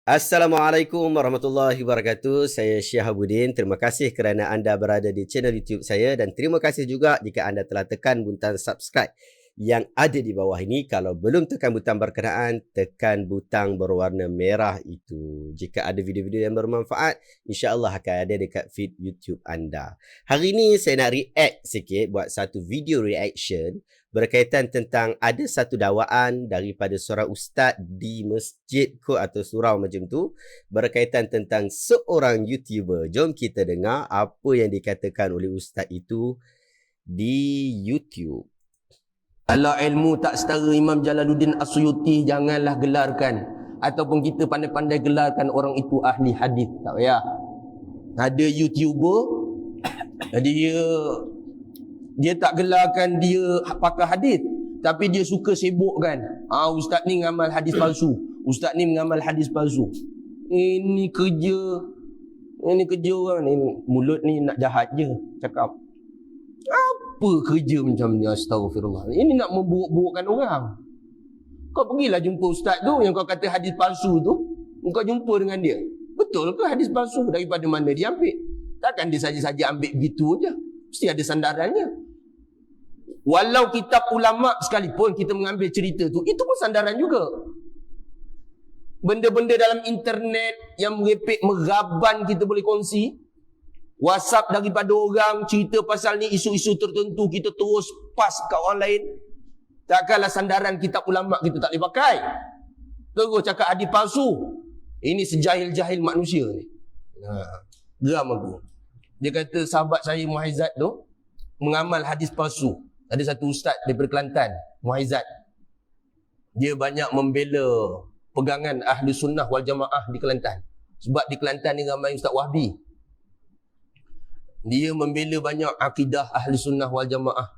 Assalamualaikum warahmatullahi wabarakatuh. Saya Syihabuddin. Terima kasih kerana anda berada di channel YouTube saya dan terima kasih juga jika anda telah tekan butang subscribe yang ada di bawah ini. Kalau belum tekan butang berkenaan, tekan butang berwarna merah itu. Jika ada video-video yang bermanfaat, insya-Allah akan ada dekat feed YouTube anda. Hari ini saya nak react sikit, buat satu video reaction berkaitan tentang ada satu dakwaan daripada seorang ustaz di masjid kot atau surau macam tu berkaitan tentang seorang YouTuber. Jom kita dengar apa yang dikatakan oleh ustaz itu di YouTube. Kalau ilmu tak setara Imam Jalaluddin As-Suyuti, janganlah gelarkan ataupun kita pandai-pandai gelarkan orang itu ahli hadis. Tak payah. Ada YouTuber dia tak gelarkan dia pakar hadis, tapi dia suka sibukkan. Ustaz ni ngamal hadis palsu. Ustaz ni mengamal hadis palsu. Ini kerja orang ni, mulut ni nak jahat je cakap. Apa kerja macam ni, astagfirullah. Ini nak memburuk-burukkan orang. Kau pergilah jumpa ustaz tu yang kau kata hadis palsu tu. Kau jumpa dengan dia. Betul ke hadis palsu? Daripada mana dia ambil? Takkan dia saja-saja ambil begitu je. Mesti ada sandarannya. Walau kitab ulama sekalipun kita mengambil cerita tu, itu pun sandaran juga. Benda-benda dalam internet yang merepek, meraban kita boleh kongsi. WhatsApp daripada orang cerita pasal ni, isu-isu tertentu kita terus pas kat orang lain. Takkanlah sandaran kitab ulama kita tak boleh pakai. Terus cakap hadis palsu. Ini sejahil-jahil manusia ni. Geram aku. Dia kata sahabat saya Muhaizat tu mengamal hadis palsu. Ada satu ustaz daripada Kelantan, Muhaizat. Dia banyak membela pegangan ahli sunnah wal jamaah di Kelantan. Sebab di Kelantan ni ramai ustaz Wahbi. Dia membela banyak akidah ahli sunnah wal jamaah,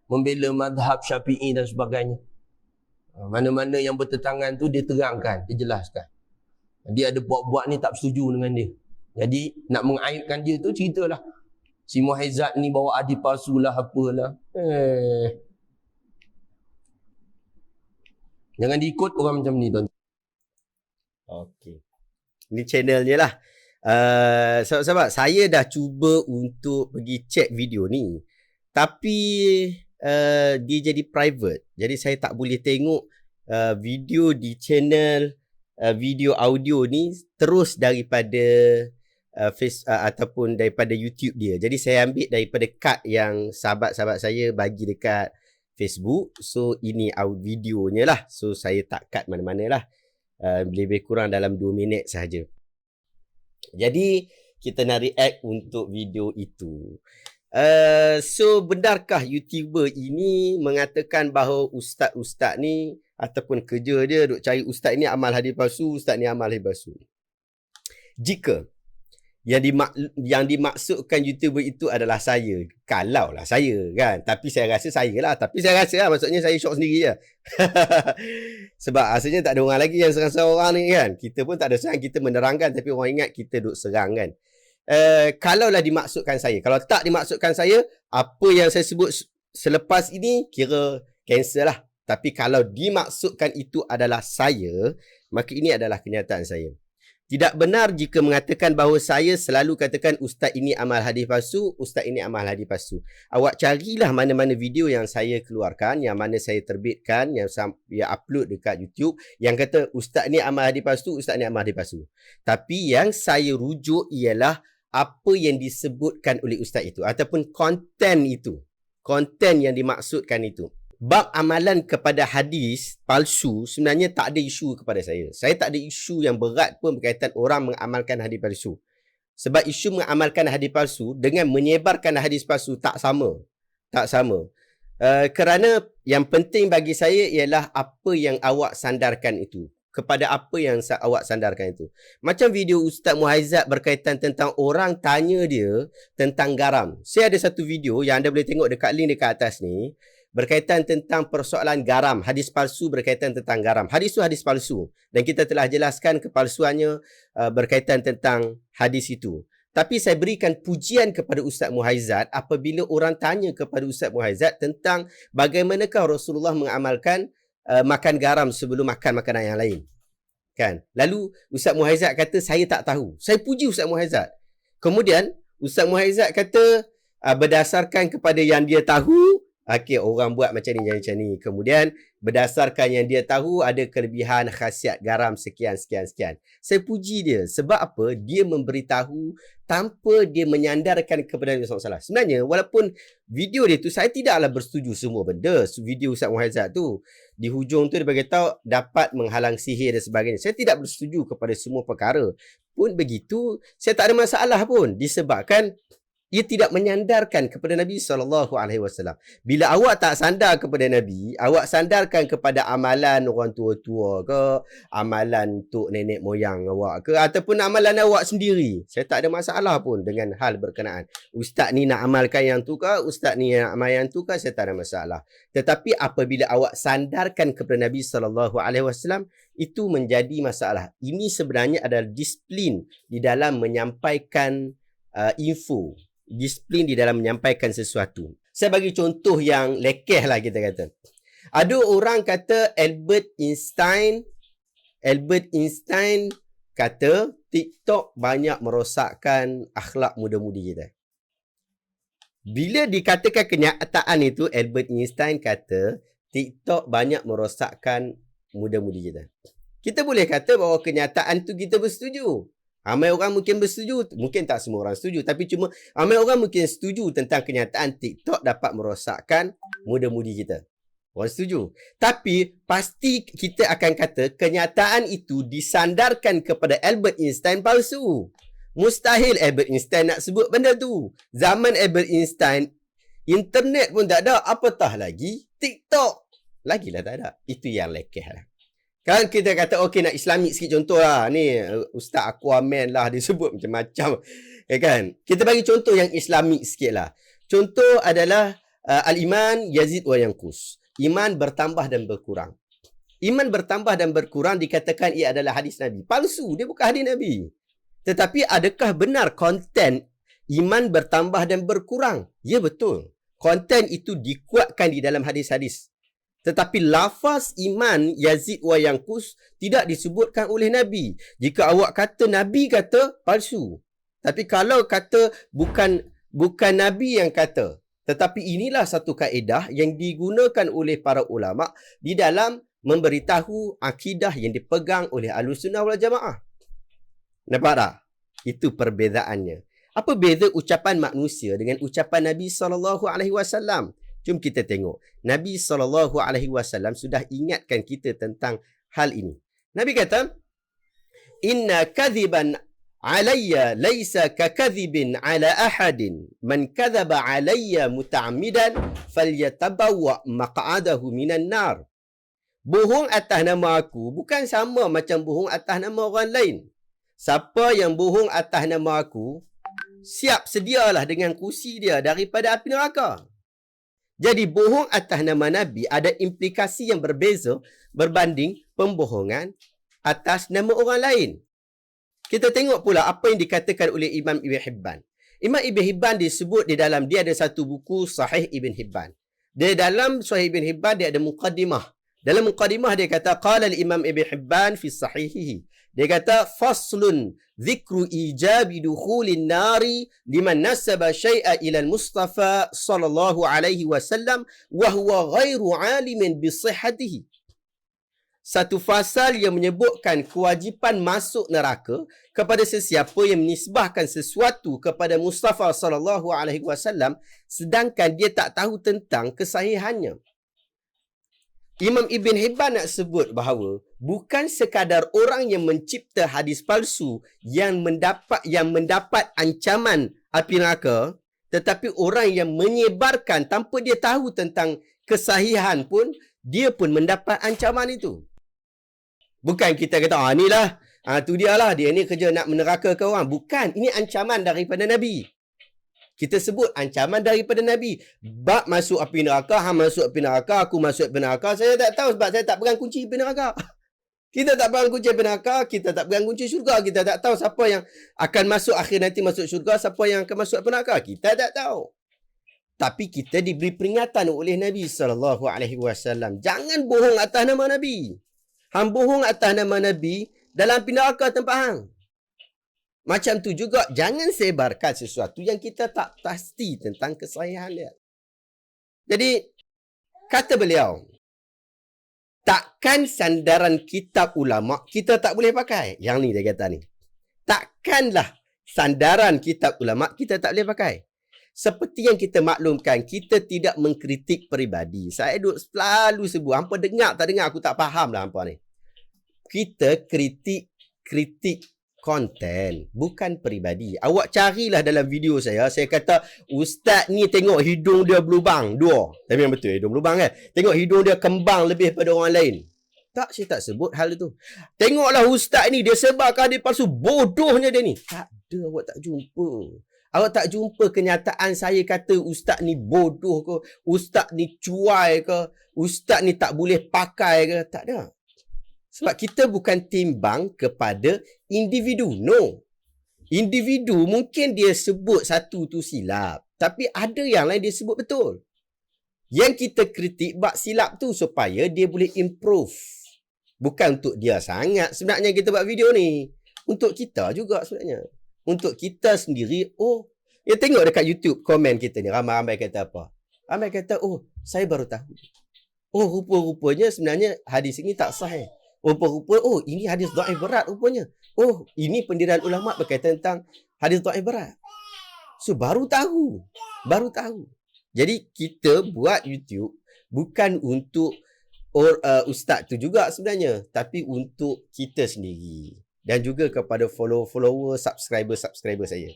membela madhab Syafi'i dan sebagainya. Mana-mana yang bertentangan tu dia terangkan, dia jelaskan. Dia ada buat-buat ni tak setuju dengan dia. Jadi nak mengaibkan dia tu, ceritalah si Muhaizat ni bawa hadis palsu lah apalah. Jangan diikut orang macam ni tuan. Okey. Ini channelnya lah. Sahabat-sahabat, saya dah cuba untuk pergi check video ni, tapi dia jadi private. Jadi saya tak boleh tengok video di channel video audio ni terus daripada ataupun daripada YouTube dia. Jadi saya ambil daripada cut yang sahabat-sahabat saya bagi dekat Facebook. So ini videonya lah. So saya tak cut mana-mana lah. Lebih kurang dalam 2 minit sahaja. Jadi kita nak react untuk video itu. So benarkah YouTuber ini mengatakan bahawa ustaz-ustaz ni ataupun kerja dia duk cari ustaz ni amal hadis palsu, ustaz ni amal hadis palsu? Jika yang dimaksudkan YouTuber itu adalah saya, kalaulah saya kan, tapi saya rasa saya lah, maksudnya saya syok sendiri je. Sebab asalnya tak ada orang lagi yang serang-serang orang ni kan. Kita pun tak ada serang, kita menerangkan, tapi orang ingat kita duk serang kan. Kalaulah dimaksudkan saya, kalau tak dimaksudkan saya, apa yang saya sebut selepas ini kira cancel lah. Tapi kalau dimaksudkan itu adalah saya, maka ini adalah kenyataan saya. Tidak benar jika mengatakan bahawa saya selalu katakan ustaz ini amal hadis palsu, ustaz ini amal hadis palsu. Awak carilah mana-mana video yang saya keluarkan, yang mana saya terbitkan, yang upload dekat YouTube, yang kata ustaz ni amal hadis palsu, ustaz ni amal hadis palsu. Tapi yang saya rujuk ialah apa yang disebutkan oleh ustaz itu ataupun konten itu. Konten yang dimaksudkan itu. Bab amalan kepada hadis palsu sebenarnya tak ada isu kepada saya. Saya tak ada isu yang berat pun berkaitan orang mengamalkan hadis palsu. Sebab isu mengamalkan hadis palsu dengan menyebarkan hadis palsu tak sama. Tak sama. Kerana yang penting bagi saya ialah apa yang awak sandarkan itu. Kepada apa yang awak sandarkan itu. Macam video Ustaz Muhaizat berkaitan tentang orang tanya dia tentang garam. Saya ada satu video yang anda boleh tengok dekat link dekat atas ni. Berkaitan tentang persoalan garam, hadis palsu berkaitan tentang garam. Hadis itu hadis palsu dan kita telah jelaskan kepalsuannya berkaitan tentang hadis itu. Tapi saya berikan pujian kepada Ustaz Muhaizat apabila orang tanya kepada Ustaz Muhaizat tentang bagaimanakah Rasulullah mengamalkan makan garam sebelum makan makanan yang lain. Kan? Lalu Ustaz Muhaizat kata saya tak tahu. Saya puji Ustaz Muhaizat. Kemudian Ustaz Muhaizat kata berdasarkan kepada yang dia tahu, okey, orang buat macam ni. Kemudian berdasarkan yang dia tahu ada kelebihan khasiat garam sekian. Saya puji dia. Sebab apa? Dia memberitahu tanpa dia menyandarkan kepada Nabi SAW. Sebenarnya walaupun video dia tu saya tidaklah bersetuju semua benda. Video Ustaz Muhaizat tu di hujung tu dia beritahu dapat menghalang sihir dan sebagainya. Saya tidak bersetuju kepada semua perkara. Pun begitu, saya tak ada masalah pun disebabkan ia tidak menyandarkan kepada Nabi SAW. Bila awak tak sandar kepada Nabi, awak sandarkan kepada amalan orang tua-tua ke, amalan tok nenek moyang awak ke, ataupun amalan awak sendiri. Saya tak ada masalah pun dengan hal berkenaan. Ustaz ni nak amalkan yang tu ke, ustaz ni nak amal yang tu ke, saya tak ada masalah. Tetapi apabila awak sandarkan kepada Nabi SAW, itu menjadi masalah. Ini sebenarnya adalah disiplin di dalam menyampaikan info. Disiplin di dalam menyampaikan sesuatu. Saya bagi contoh yang lekeh lah kita kata. Ada orang kata Albert Einstein kata TikTok banyak merosakkan akhlak muda-mudi kita. Bila dikatakan kenyataan itu, Albert Einstein kata TikTok banyak merosakkan muda-mudi kita. Kita boleh kata bahawa kenyataan tu kita bersetuju. Ramai orang mungkin bersetuju, mungkin tak semua orang setuju, tapi cuma ramai orang mungkin setuju tentang kenyataan TikTok dapat merosakkan muda-mudi kita. Orang setuju. Tapi pasti kita akan kata kenyataan itu disandarkan kepada Albert Einstein palsu. Mustahil Albert Einstein nak sebut benda tu. Zaman Albert Einstein, internet pun tak ada, apatah lagi TikTok. Lagilah tak ada. Itu yang lekeh lah. Kan kita kata okey nak Islamik sikit contoh lah. Ni Ustaz Aquaman lah disebut macam-macam. Kan? Kita bagi contoh yang Islamik sikit lah. Contoh adalah Al-Iman Yazid wa Yanqus. Iman bertambah dan berkurang. Iman bertambah dan berkurang dikatakan ia adalah hadis Nabi. Palsu. Dia bukan hadis Nabi. Tetapi adakah benar konten iman bertambah dan berkurang? Ya betul. Konten itu dikuatkan di dalam hadis-hadis. Tetapi lafaz iman Yazid wa Yanqus tidak disebutkan oleh Nabi. Jika awak kata Nabi kata, palsu. Tapi kalau kata bukan Nabi yang kata, tetapi inilah satu kaedah yang digunakan oleh para ulama di dalam memberitahu akidah yang dipegang oleh Ahlussunnah wal Jamaah. Nampak tak? Itu perbezaannya. Apa beza ucapan manusia dengan ucapan Nabi SAW? Jom kita tengok. Nabi SAW sudah ingatkan kita tentang hal ini. Nabi kata, Inna kadhiban alayya laysa kakadhibin ala ahadin. Man kadhaba alayya muta'amidan falyatabawwa maq'adahu minan nar. Bohong atas nama aku bukan sama macam bohong atas nama orang lain. Siapa yang bohong atas nama aku, siap sedialah dengan kursi dia daripada api neraka. Jadi bohong atas nama Nabi ada implikasi yang berbeza berbanding pembohongan atas nama orang lain. Kita tengok pula apa yang dikatakan oleh Imam Ibn Hibban. Imam Ibn Hibban disebut di dalam dia ada satu buku Sahih Ibn Hibban. Di dalam Sahih Ibn Hibban dia ada muqaddimah. Dalam muqaddimah dia kata qala al-Imam Ibn Hibban fi sahihihi. Dia kata faslun dhikru ijabi dukhulin nari liman nasaba syai'a ila al-Mustafa sallallahu alaihi wasallam wa huwa ghairu alimin bi sihhatihi. Satu fasal yang menyebutkan kewajipan masuk neraka kepada sesiapa yang menisbahkan sesuatu kepada Mustafa sallallahu alaihi wasallam sedangkan dia tak tahu tentang kesahihannya. Imam Ibn Hibban nak sebut bahawa bukan sekadar orang yang mencipta hadis palsu yang mendapat ancaman api neraka, tetapi orang yang menyebarkan tanpa dia tahu tentang kesahihan pun, dia pun mendapat ancaman itu. Bukan kita kata, inilah, tu dia lah, dia ni kerja nak menerakakan orang. Bukan, ini ancaman daripada Nabi. Kita sebut ancaman daripada Nabi. Bab masuk api neraka, hang masuk api neraka, aku masuk api neraka. Saya tak tahu sebab saya tak pegang kunci api neraka. Kita tak pegang kunci api neraka, kita tak pegang kunci syurga. Kita tak tahu siapa yang akan masuk akhir nanti masuk syurga, siapa yang akan masuk api neraka. Kita tak tahu. Tapi kita diberi peringatan oleh Nabi SAW. Jangan bohong atas nama Nabi. Hang bohong atas nama Nabi, dalam api neraka tempat hang. Macam tu juga, jangan sebarkan sesuatu yang kita tak pasti tentang kesahihan dia. Jadi, kata beliau, takkan sandaran kitab ulama kita tak boleh pakai. Yang ni dia kata ni. Takkanlah sandaran kitab ulama kita tak boleh pakai. Seperti yang kita maklumkan, kita tidak mengkritik peribadi. Saya duk selalu sebut, hampa dengar tak dengar, aku tak faham lah hampa ni. Kita kritik konten, bukan peribadi. Awak carilah dalam video saya kata, ustaz ni tengok hidung dia berlubang, dua. Tapi yang betul, hidung berlubang kan? Tengok hidung dia kembang lebih pada orang lain. Tak, saya tak sebut hal itu. Tengoklah ustaz ni, dia sebarkan hadis palsu, bodohnya dia ni. Tak ada, awak tak jumpa. Awak tak jumpa kenyataan saya kata ustaz ni bodoh ke, ustaz ni cuai ke, ustaz ni tak boleh pakai ke. Tak ada. Sebab kita bukan timbang kepada individu. No. Individu mungkin dia sebut satu tu silap. Tapi ada yang lain dia sebut betul. Yang kita kritik bab silap tu supaya dia boleh improve. Bukan untuk dia sangat sebenarnya kita buat video ni. Untuk kita juga sebenarnya. Untuk kita sendiri. Oh, ya tengok dekat YouTube komen kita ni. Ramai-ramai kata apa? Ramai kata, oh, saya baru tahu. Oh, rupa-rupanya sebenarnya hadis ini tak sahih. Rupa-rupa, oh, ini hadis dhaif berat rupanya. Oh, ini pendirian ulama berkaitan tentang hadis dhaif berat. So, baru tahu. Jadi, kita buat YouTube bukan untuk ustaz tu juga sebenarnya. Tapi untuk kita sendiri. Dan juga kepada follower, subscriber saya.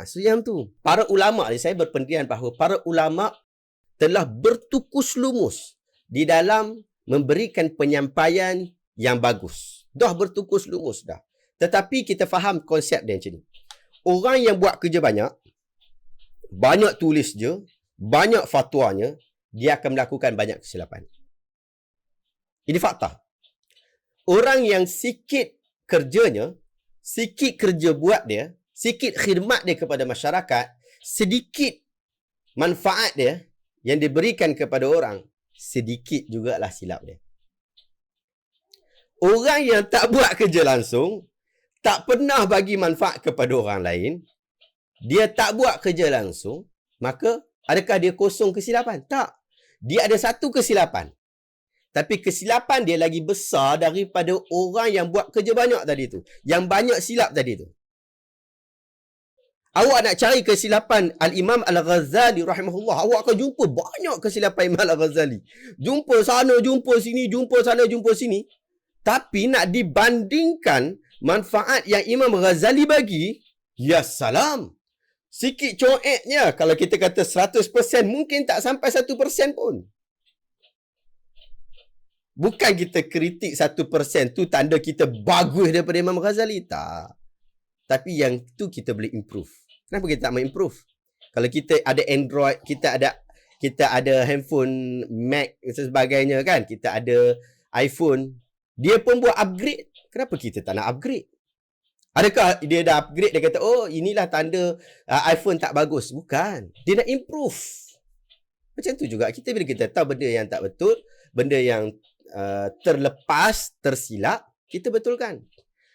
So, yang tu. Para ulama ni, saya berpendirian bahawa para ulama telah bertukus lumus di dalam memberikan penyampaian yang bagus. Dah bertukus lumus dah. Tetapi kita faham konsep dia macam ni. Orang yang buat kerja banyak tulis je, banyak fatwanya, dia akan melakukan banyak kesilapan. Ini fakta. Orang yang sikit kerjanya, sikit kerja buat dia, sikit khidmat dia kepada masyarakat, sedikit manfaat dia yang diberikan kepada orang, sedikit jugalah silap dia. Orang yang tak buat kerja langsung, tak pernah bagi manfaat kepada orang lain, dia tak buat kerja langsung, maka adakah dia kosong kesilapan? Tak. Dia ada satu kesilapan. Tapi kesilapan dia lagi besar daripada orang yang buat kerja banyak tadi tu. Yang banyak silap tadi tu. Awak nak cari kesilapan Al-Imam Al-Ghazali rahimahullah, awak akan jumpa banyak kesilapan Imam Al-Ghazali. Jumpa sana, jumpa sini, jumpa sana, jumpa sini. Tapi nak dibandingkan manfaat yang Imam Ghazali bagi, ya salam. Sikit coeknya, kalau kita kata 100%, mungkin tak sampai 1% pun. Bukan kita kritik 1% tu tanda kita bagus daripada Imam Ghazali. Tak. Tapi yang tu kita boleh improve. Kenapa kita tak mau improve? Kalau kita ada Android, kita ada handphone Mac dan sebagainya kan, kita ada iPhone, dia pun buat upgrade. Kenapa kita tak nak upgrade? Adakah dia dah upgrade, dia kata, oh inilah tanda iPhone tak bagus? Bukan. Dia nak improve. Macam tu juga. Kita bila kita tahu benda yang tak betul, benda yang terlepas, tersilap, kita betulkan.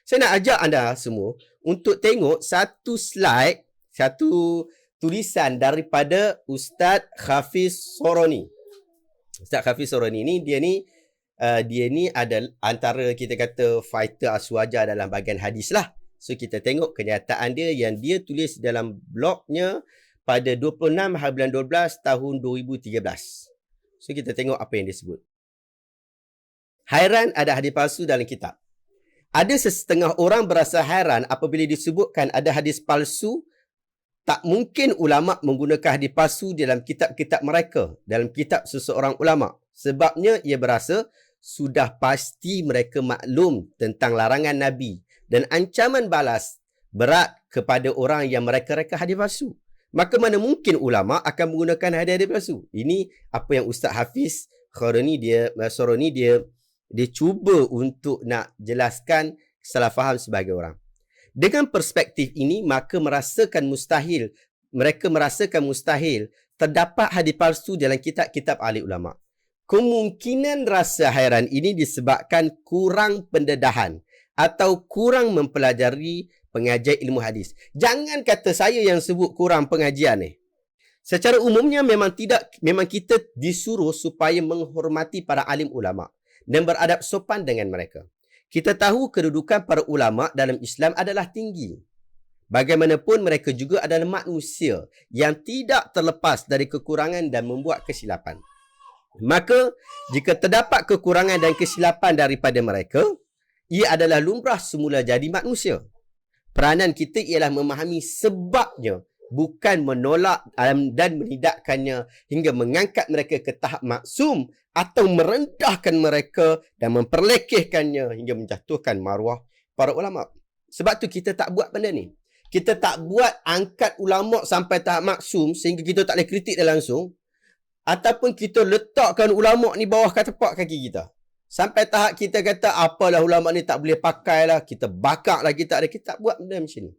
Saya nak ajak anda semua untuk tengok satu slide, satu tulisan daripada Ustaz Hafiz Soroni. Ustaz Hafiz Soroni ni, dia ni ada antara kita kata fighter aswaja dalam bahagian hadis lah. So kita tengok kenyataan dia yang dia tulis dalam blognya pada 26 hari bulan 12 tahun 2013. So kita tengok apa yang dia sebut. Hairan ada hadis palsu dalam kitab. Ada setengah orang berasa hairan apabila disebutkan ada hadis palsu. Tak mungkin ulama menggunakan hadis palsu dalam kitab-kitab mereka, dalam kitab seseorang ulama. Sebabnya ia berasa sudah pasti mereka maklum tentang larangan Nabi dan ancaman balas berat kepada orang yang mereka reka hadis palsu. Maka mana mungkin ulama akan menggunakan hadis-hadis palsu? Ini apa yang Ustaz Hafiz Soroni dia cuba untuk nak jelaskan salah faham sebagai orang. Dengan perspektif ini, maka mereka merasakan mustahil terdapat hadis palsu dalam kitab-kitab ahli ulama. Kemungkinan rasa hairan ini disebabkan kurang pendedahan atau kurang mempelajari pengajian ilmu hadis. Jangan kata saya yang sebut kurang pengajian ni. Secara umumnya memang kita disuruh supaya menghormati para alim ulama dan beradab sopan dengan mereka. Kita tahu kedudukan para ulama dalam Islam adalah tinggi. Bagaimanapun mereka juga adalah manusia yang tidak terlepas dari kekurangan dan membuat kesilapan. Maka, jika terdapat kekurangan dan kesilapan daripada mereka, ia adalah lumrah semula jadi manusia. Peranan kita ialah memahami sebabnya, bukan menolak dan menidakkannya hingga mengangkat mereka ke tahap maksum atau merendahkan mereka dan memperlekehkannya hingga menjatuhkan maruah para ulama. Sebab tu kita tak buat benda ni. Kita tak buat angkat ulama sampai tahap maksum sehingga kita tak boleh kritik dia langsung. Ataupun kita letakkan ulama ni bawah tapak kaki kita. Sampai tahap kita kata apalah ulama ni tak boleh pakai lah. Kita bakar lah kita tak buat benda macam ni.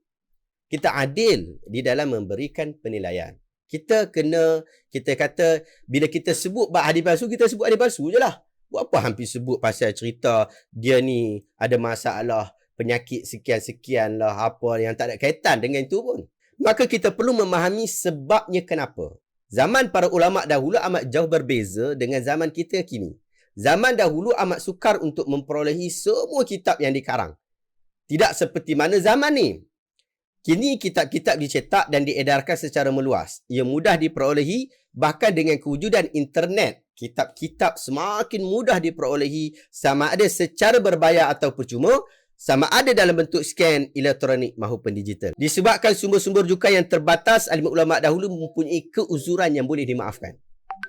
Kita adil di dalam memberikan penilaian. Kita kata bila kita sebut hadis palsu, kita sebut hadis palsu je lah. Buat apa hampir sebut pasal cerita dia ni ada masalah penyakit sekian-sekian lah, apa yang tak ada kaitan dengan itu pun. Maka kita perlu memahami sebabnya kenapa. Zaman para ulama' dahulu amat jauh berbeza dengan zaman kita kini. Zaman dahulu amat sukar untuk memperolehi semua kitab yang dikarang. Tidak seperti mana zaman ni. Kini kitab-kitab dicetak dan diedarkan secara meluas. Ia mudah diperolehi, bahkan dengan kewujudan internet. Kitab-kitab semakin mudah diperolehi, sama ada secara berbayar atau percuma, sama ada dalam bentuk scan elektronik maupun digital. Disebabkan sumber-sumber rujukan yang terbatas, alim ulama' dahulu mempunyai keuzuran yang boleh dimaafkan.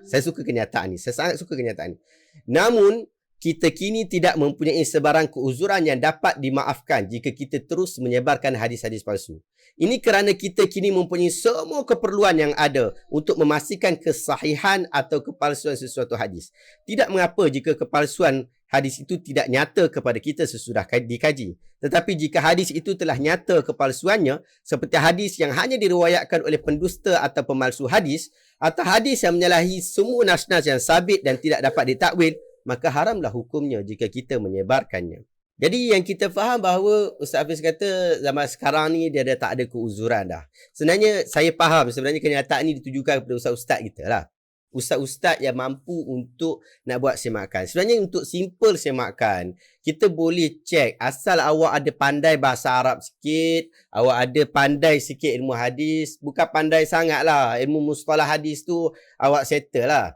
Saya suka kenyataan ni. Saya sangat suka kenyataan ni. Namun, kita kini tidak mempunyai sebarang keuzuran yang dapat dimaafkan jika kita terus menyebarkan hadis-hadis palsu. Ini kerana kita kini mempunyai semua keperluan yang ada untuk memastikan kesahihan atau kepalsuan sesuatu hadis. Tidak mengapa jika kepalsuan hadis itu tidak nyata kepada kita sesudah dikaji. Tetapi jika hadis itu telah nyata kepalsuannya, seperti hadis yang hanya diriwayatkan oleh pendusta atau pemalsu hadis, atau hadis yang menyalahi semua nas-nas yang sabit dan tidak dapat ditakwil, maka haramlah hukumnya jika kita menyebarkannya. Jadi yang kita faham bahawa Ustaz Hafiz kata zaman sekarang ni dia dah tak ada keuzuran dah. Sebenarnya saya faham sebenarnya kenyataan ni ditujukan kepada ustaz-ustaz kita lah. Ustaz-ustaz yang mampu untuk nak buat semakan. Sebenarnya untuk simple semakan, kita boleh cek asal awak ada pandai bahasa Arab sikit, awak ada pandai sikit ilmu hadis, bukan pandai sangat lah, ilmu mustalah hadis tu awak settle lah.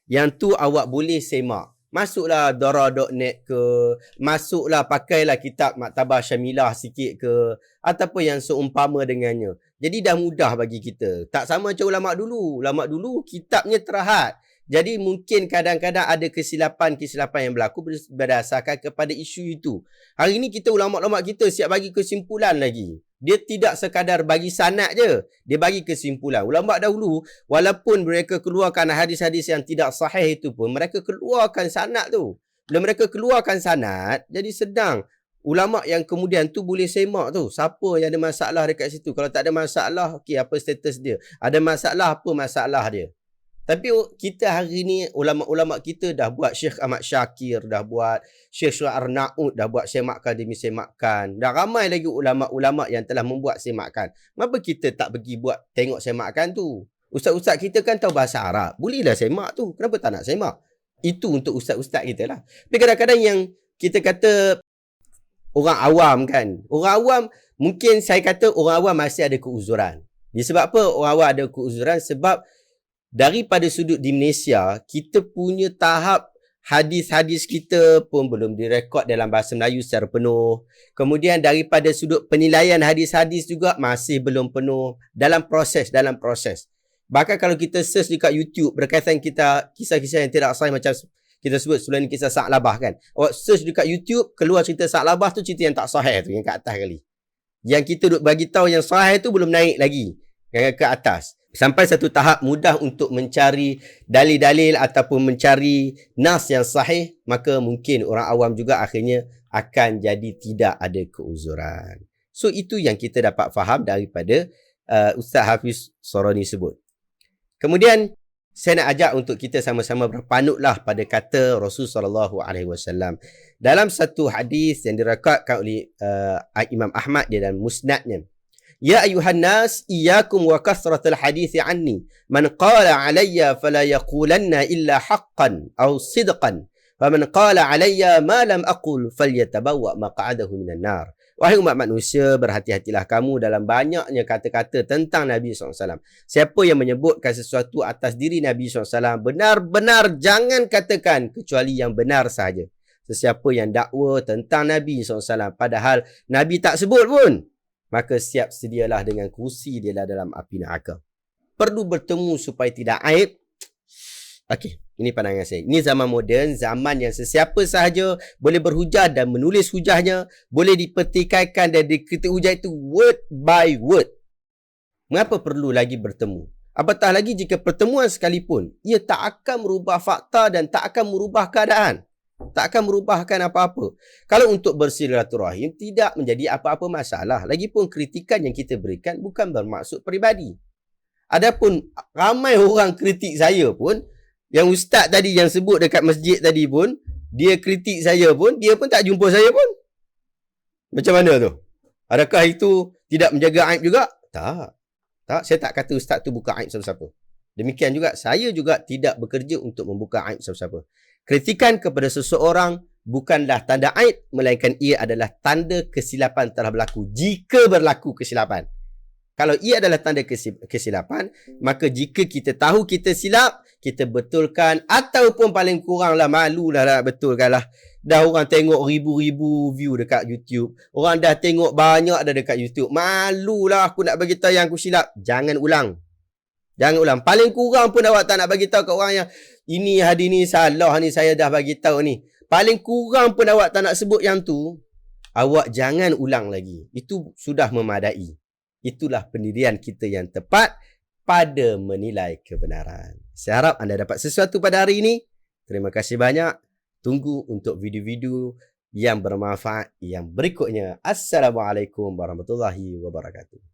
Yang tu awak boleh semak. Masuklah dara.net ke, masuklah pakailah kitab Maktabah Syamilah sikit ke, ataupun yang seumpama dengannya. Jadi dah mudah bagi kita. Tak sama macam ulama' dulu. Ulama' dulu kitabnya terhad. Jadi mungkin kadang-kadang ada kesilapan-kesilapan yang berlaku berdasarkan kepada isu itu. Hari ini kita ulama'-ulama' kita siap bagi kesimpulan lagi. Dia tidak sekadar bagi sanad je. Dia bagi kesimpulan. Ulama' dahulu, walaupun mereka keluarkan hadis-hadis yang tidak sahih itu pun, mereka keluarkan sanad tu. Bila mereka keluarkan sanad, jadi sedang. Ulama' yang kemudian tu boleh semak tu. Siapa yang ada masalah dekat situ. Kalau tak ada masalah, okey, apa status dia. Ada masalah, apa masalah dia. Tapi kita hari ni, ulama'-ulama' kita dah buat Syekh Ahmad Syakir, dah buat Syekh Syu'ab Arnaud, dah buat semakan demi semakan. Dah ramai lagi ulama'-ulama' yang telah membuat semakan. Kenapa kita tak pergi buat tengok semakan tu? Ustaz-ustaz kita kan tahu bahasa Arab. Bolehlah semak tu. Kenapa tak nak semak? Itu untuk ustaz-ustaz kita lah. Tapi kadang-kadang yang kita kata orang awam kan. Orang awam, mungkin saya kata orang awam masih ada keuzuran. Disebab apa orang awam ada keuzuran? Sebab daripada sudut di Malaysia, kita punya tahap hadis-hadis kita pun belum direkod dalam bahasa Melayu secara penuh. Kemudian daripada sudut penilaian hadis-hadis juga masih belum penuh. Dalam proses. Bahkan kalau kita search dekat YouTube berkaitan kita kisah-kisah yang tidak sahih macam kita sebut sebelum ni kisah Sa'labah kan. Awak search dekat YouTube, keluar cerita Sa'labah tu cerita yang tak sahih tu, yang kat atas kali. Yang kita duk bagi tahu yang sahih tu belum naik lagi ke atas. Sampai satu tahap mudah untuk mencari dalil-dalil ataupun mencari nas yang sahih, maka mungkin orang awam juga akhirnya akan jadi tidak ada keuzuran. So itu yang kita dapat faham daripada Ustaz Hafiz Soroni sebut. Kemudian saya nak ajak untuk kita sama-sama berpanutlah pada kata Rasul SAW. Dalam satu hadis yang diriwayatkan oleh Imam Ahmad di dalam musnadnya, ya ayuhan nas iyyakum wa kasratal hadits anni man qala alayya fala yaqulanna illa haqqan aw sidqan faman qala alayya ma lam aqul falyatabawwa maq'adahu minan nar. Wahai umat manusia, berhati-hatilah kamu dalam banyaknya kata-kata tentang Nabi SAW. Siapa yang menyebutkan sesuatu atas diri Nabi SAW, benar-benar jangan katakan kecuali yang benar sahaja. Sesiapa yang dakwa tentang Nabi SAW padahal Nabi tak sebut pun, maka siap sedialah dengan kursi dia dalam api neraka. Perlu bertemu supaya tidak aib. Okey, ini pandangan saya. Ini zaman moden, zaman yang sesiapa sahaja boleh berhujah dan menulis hujahnya, boleh dipertikaikan dan dikritik hujah itu word by word. Mengapa perlu lagi bertemu? Apatah lagi jika pertemuan sekalipun, ia tak akan merubah fakta dan tak akan merubah keadaan. Tak akan merubahkan apa-apa. Kalau untuk bersilaturahim, tidak menjadi apa-apa masalah. Lagipun kritikan yang kita berikan bukan bermaksud peribadi. Adapun ramai orang kritik saya pun, yang ustaz tadi yang sebut dekat masjid tadi pun, dia kritik saya pun, dia pun tak jumpa saya pun. Macam mana tu? Adakah itu tidak menjaga aib juga? Tak. Saya tak kata ustaz tu buka aib siapa-siapa. Demikian juga, saya juga tidak bekerja untuk membuka aib siapa-siapa. Kritikan kepada seseorang bukanlah tanda aib, melainkan ia adalah tanda kesilapan telah berlaku. Jika berlaku kesilapan. Kalau ia adalah tanda kesilapan, maka jika kita tahu kita silap, kita betulkan, ataupun paling kuranglah malulah nak betulkan lah. Dah orang tengok ribu-ribu view dekat YouTube. Orang dah tengok banyak dah dekat YouTube. Malulah aku nak bagi tahu yang aku silap. Jangan ulang. Jangan ulang. Paling kurang pun awak tak nak bagi tahu kat orang yang ini hadis ni salah ni, saya dah bagi tahu ni. Paling kurang pun awak tak nak sebut yang tu. Awak jangan ulang lagi. Itu sudah memadai. Itulah pendirian kita yang tepat pada menilai kebenaran. Saya harap anda dapat sesuatu pada hari ini. Terima kasih banyak. Tunggu untuk video-video yang bermanfaat yang berikutnya. Assalamualaikum warahmatullahi wabarakatuh.